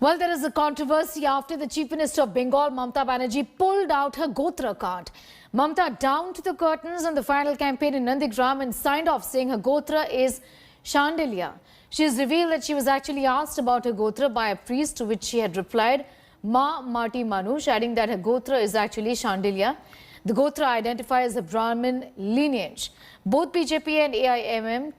Well, there is a controversy after the Chief Minister of Bengal, Mamata Banerjee, pulled out her Gotra card. Mamata down to the curtains on the final campaign in Nandigram and signed off saying her Gotra is Shandilia. She has revealed that she was actually asked about her Gotra by a priest, to which she had replied, Ma Mati Manush, adding that her Gotra is actually Shandilia. The Gotra identifies a Brahmin lineage. Both BJP and AIMIM,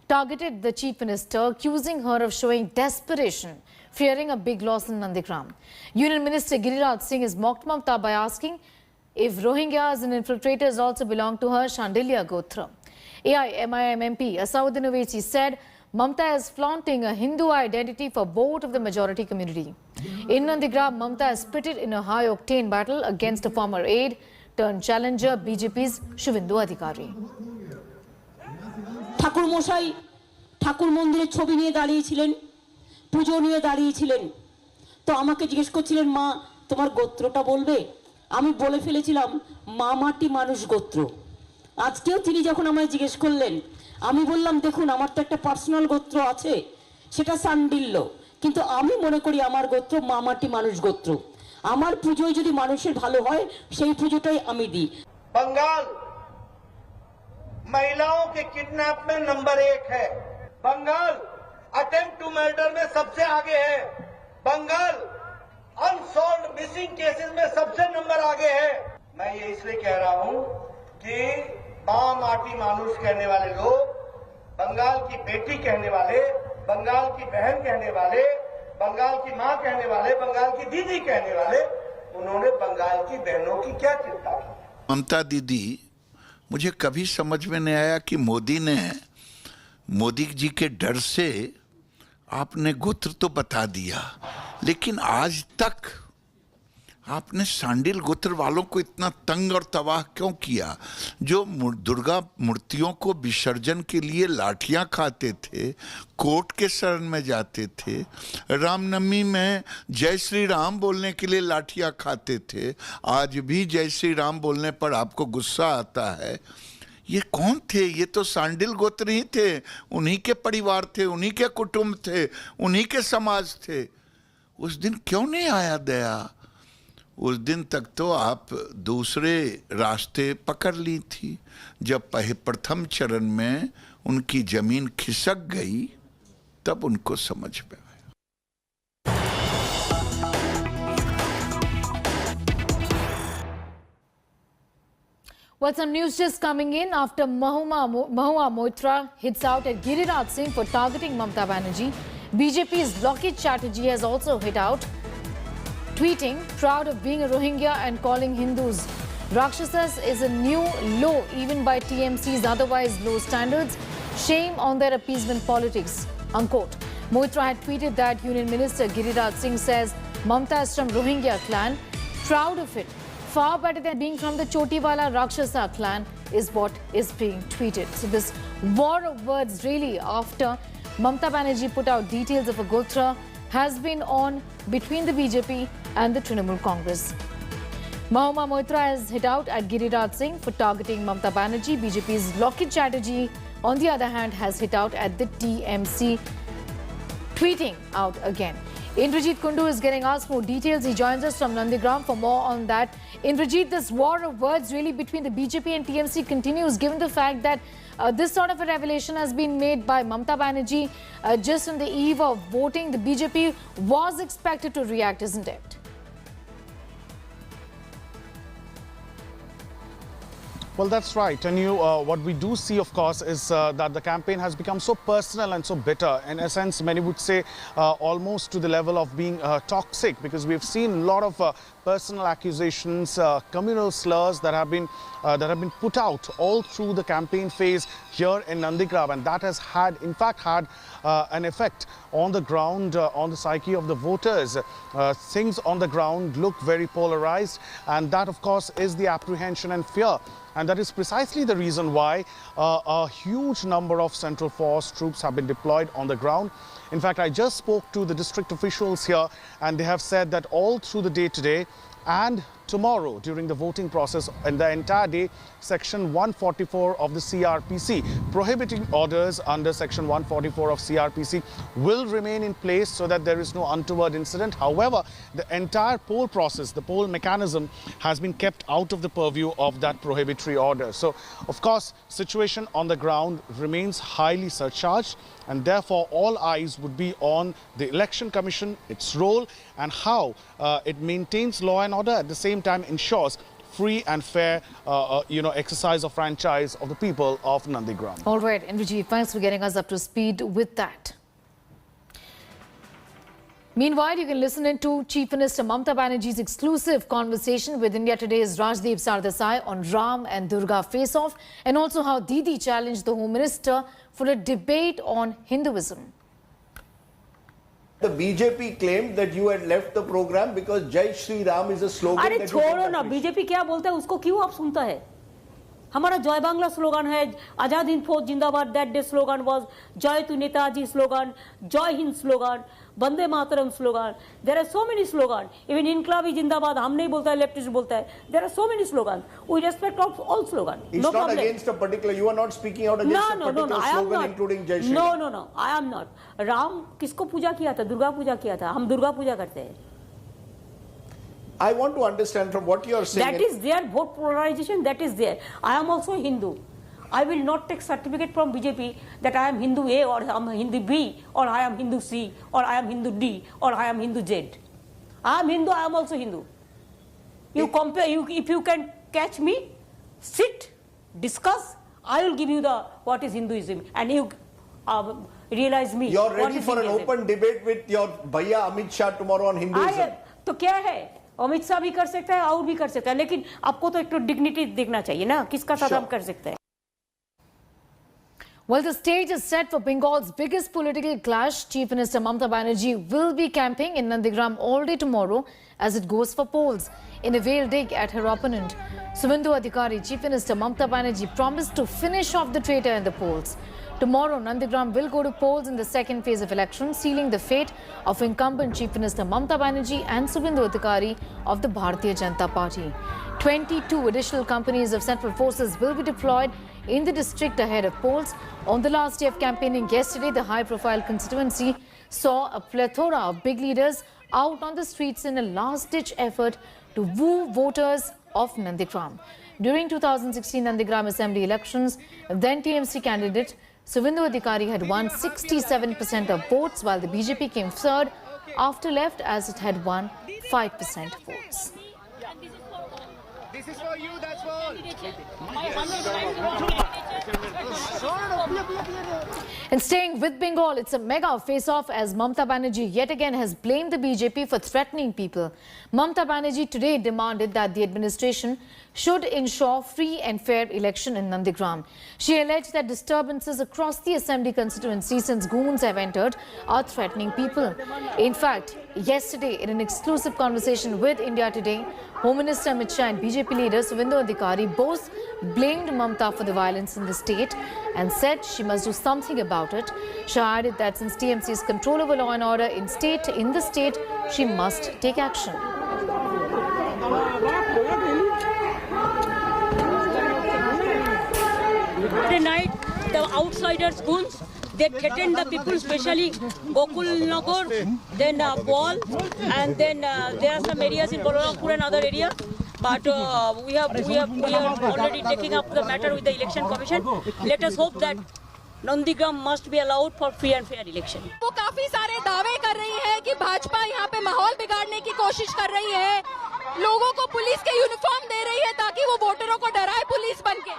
targeted the Chief Minister, accusing her of showing desperation, fearing a big loss in Nandigram. Union Minister Giriraj Singh has mocked Mamata by asking if Rohingyas and infiltrators also belong to her Shandilia Gotra. AIMIM MP Asauddin Owaisi said Mamata is flaunting a Hindu identity for vote of the majority community. In Nandigram, Mamata has pitted in a high-octane battle against a former aide turned challenger BJP's Shubhendu Adhikari. ঠাকুর মশাই ঠাকুর মন্দিরের ছবি নিয়ে দাঁড়িয়েছিলেন, পূজো নিয়ে দাঁড়িয়েছিলেন। তো আমাকে জিজ্ঞেস করছিলেন, মা তোমার গোত্রটা বলবে? আমি বলে ফেলেছিলাম মা মাটি মানুষ গোত্র। আজকেও তিনি যখন আমায় জিজ্ঞেস করলেন, আমি বললাম দেখুন আমার তো একটা পার্সোনাল গোত্র আছে, সেটা সান্ডিল্য, কিন্তু আমি মনে করি আমার গোত্র মা মাটি মানুষ গোত্র। আমার পূজোয় যদি মানুষের ভালো হয় সেই পূজোটাই আমি দিই। बंगाल महिलाओं के किडनैप में नंबर 1 है। बंगाल अटेम्प्ट टू मर्डर में सबसे आगे है। बंगाल अनसॉल्व्ड मिसिंग केसेस में सबसे नंबर आगे है। मैं ये इसलिए कह रहा हूं कि मां माटी मानुष कहने वाले लोग, बंगाल की बेटी कहने वाले, बंगाल की बहन कहने वाले, बंगाल की मां कहने वाले, बंगाल की दीदी कहने वाले, उन्होंने बंगाल की बहनों की क्या चिंता की? ममता दीदी, मुझे कभी समझ में नहीं आया कि मोदी जी के डर से आपने गोत्र तो बता दिया, लेकिन आज तक आपने सांडिल गोत्र वालों को इतना तंग और तबाह क्यों किया? जो दुर्गा मूर्तियों को विसर्जन के लिए लाठियां खाते थे, कोर्ट के शरण में जाते थे, रामनवमी में जय श्री राम बोलने के लिए लाठियां खाते थे, आज भी जय श्री राम बोलने पर आपको गुस्सा आता है। ये कौन थे? ये तो सांडिल गोत्र ही थे, उन्हीं के परिवार थे, उन्हीं के कुटुंब थे, उन्हीं के समाज थे। उस दिन क्यों नहीं आया दया? उस दिन तक तो आप दूसरे रास्ते पकड़ ली थी। जब प्रथम चरण में उनकी जमीन खिसक गई, तब उनको समझ में आया। Well, some news just coming in after Mahua Moitra hits out at Giriraj Singh for targeting Mamata Banerjee. BJP's Lokesh Chatterjee has also hit out, tweeting, proud of being a Rohingya and calling Hindus Rakshasas is a new low even by TMC's otherwise low standards. Shame on their appeasement politics, unquote. Moitra had tweeted that Union Minister Giriraj Singh says Mamata is from Rohingya clan, proud of it. Far better than being from the Chotiwala Rakshasa clan is what is being tweeted. So this war of words really after Mamata Banerjee put out details of a Gotra has been on between the BJP and the Trinamool Congress. Mahua Moitra has hit out at Giriraj Singh for targeting Mamata Banerjee. BJP's Lokesh Chatterjee, on the other hand, has hit out at the TMC, tweeting out again. Indrajit Kundu is getting us more details. He joins us from Nandigram for more on that. Indrajit, this war of words really between the BJP and TMC continues, given the fact that this sort of a revelation has been made by Mamata Banerjee just on the eve of voting. The BJP was expected to react, isn't it? Well, that's right. And what we do see, of course, is that the campaign has become so personal and so bitter. In a sense, many would say almost to the level of being toxic, because we've seen a lot of personal accusations, communal slurs that have been put out all through the campaign phase here in Nandigram, and that has in fact had an effect on the ground, on the psyche of the voters. Things on the ground look very polarized, and that, of course, is the apprehension and fear. And that is precisely the reason why a huge number of Central Force troops have been deployed on the ground. In fact, I just spoke to the district officials here, and they have said that all through the day today and tomorrow during the voting process and the entire day, Section 144 of the CRPC, prohibiting orders under Section 144 of CRPC will remain in place so that there is no untoward incident. However, the entire poll process, the poll mechanism has been kept out of the purview of that prohibitory order. So, of course, situation on the ground remains highly surcharged, and therefore all eyes would be on the Election Commission, its role, and how it maintains law and order, at the same time ensures free and fair exercise of franchise of the people of Nandigram. All right, Indrajit, thanks for getting us up to speed with that. Meanwhile, you can listen in to Chief Minister Mamata Banerjee's exclusive conversation with India Today's Rajdeep Sardesai on Ram and Durga face-off, and also how Didi challenged the Home Minister for a debate on Hinduism. The BJP claimed that you had left the program because Jai Shri Ram is a slogan. अरे छोड़ो ना, BJP क्या बोलता है उसको क्यों आप सुनता है? हमारा जय बांग्ला स्लोगन है, आजाद हिंद फौज जिंदाबाद, दैट डे स्लोगन वाज जय to Netaji slogan, Jai Hind slogan, Vande Mataram slogan. There are so many slogan. Even इनकलाबी जिंदाबाद हम नहीं बोलता है, लेफ्टिस्ट बोलता है. There are so many slogan. We respect all slogan. It's not against a particular. You are not speaking out against a particular slogan, including Jai Shri Ram. No. I am not. Ram किसको पूजा किया था? दुर्गा पूजा किया था. हम दुर्गा पूजा करते हैं. I want to understand from what you are saying. That is their vote polarization. That is there. I am also a Hindu. I will not take certificate from BJP that I am Hindu A or I am Hindu B or I am Hindu C or I am Hindu D or I am Hindu Z. I am Hindu. I am also Hindu. You compare. If you can catch me, sit, discuss. I will give you the what is Hinduism, and you realize me. You are ready for an open debate with your Bhaiya Amit Shah tomorrow on Hinduism. तो क्या है? अमित शाह भी कर सकता है और भी कर सकता है, लेकिन आपको तो एक तो डिग्निटी देखना चाहिए ना, किसका साथ हम कर सकते हैं. Well, the stage is set for Bengal's biggest political clash. Chief Minister Mamata Banerjee will be camping in Nandigram all day tomorrow as it goes for polls. In a veiled dig at her opponent, Suvendu Adhikari, Chief Minister Mamata Banerjee promised to finish off the traitor in the polls. Tomorrow, Nandigram will go to polls in the second phase of elections, sealing the fate of incumbent Chief Minister Mamata Banerjee and Suvendu Adhikari of the Bharatiya Janata Party. 22 additional companies of central forces will be deployed in the district ahead of polls. On the last day of campaigning yesterday, the high-profile constituency saw a plethora of big leaders out on the streets in a last-ditch effort to woo voters of Nandigram. During 2016 Nandigram Assembly elections, then TMC candidate Suvendu Adhikari had won 67% of votes, while the BJP came third after left as it had won 5% votes. This is for you, that's for all. And staying with Bengal, it's a mega face-off as Mamata Banerjee yet again has blamed the BJP for threatening people. Mamata Banerjee today demanded that the administration should ensure free and fair election in Nandigram. She alleged that disturbances across the assembly constituency since goons have entered are threatening people. In fact, yesterday in an exclusive conversation with India Today, Home Minister Amit Shah and BJP leader Suvendu Adhikari both blamed Mamata for the violence in the state and said she must do something about it. Shah added that since TMC's control over law and order in the state, she must take action. Every night, the outsiders, goons, they threaten the people, especially Gokul Nagar, then Paul, and then there are some areas in Balarampur and other areas. But we are already taking up the matter with the election commission. Let us hope that Nandigram must be allowed for free and fair election. वो काफी सारे दावे कर रही है कि भाजपा यहाँ पे माहौल बिगाड़ने की कोशिश कर रही है, लोगों को पुलिस के यूनिफॉर्म दे रही है ताकि वो वोटरों को डराए पुलिस बनके.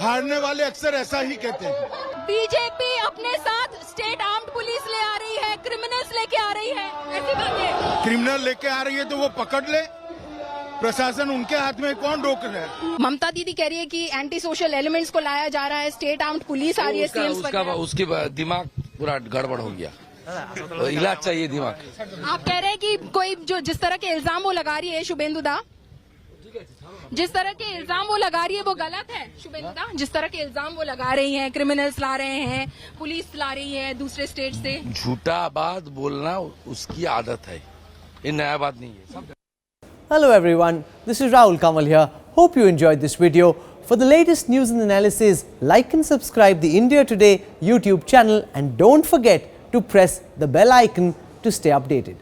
हारने वाले अक्सर ऐसा ही कहते हैं. बीजेपी अपने साथ स्टेट आर्म्ड पुलिस ले आ रही है, क्रिमिनल्स लेके आ रही है, ऐसी बात है. क्रिमिनल लेके आ रही है तो वो पकड़ ले, प्रशासन उनके हाथ में, कौन रोक रहा है. ममता दीदी कह रही है कि एंटी सोशल एलिमेंट्स को लाया जा रहा है, स्टेट आर्म्ड पुलिस आ रही है. उसके दिमाग पूरा गड़बड़ हो गया, इलाज चाहिए दिमाग. आप कह रहे हैं कि कोई जो जिस तरह के इल्जाम वो लगा रही है शुभेंदु दा, जिस तरह के इल्जाम वो लगा रही है वो गलत है. शुभेंदु दा, जिस तरह के इल्जाम वो लगा रही हैं, क्रिमिनल्स ला रहे हैं, पुलिस ला रही है दूसरे स्टेट से. झूठा बात बोलना उसकी आदत है, ये नया बात नहीं है. Hello everyone, this is Rahul Kamal here. Hope you enjoyed this video. For the latest news and analysis, like and subscribe the India Today YouTube channel and don't forget to press the bell icon to stay updated.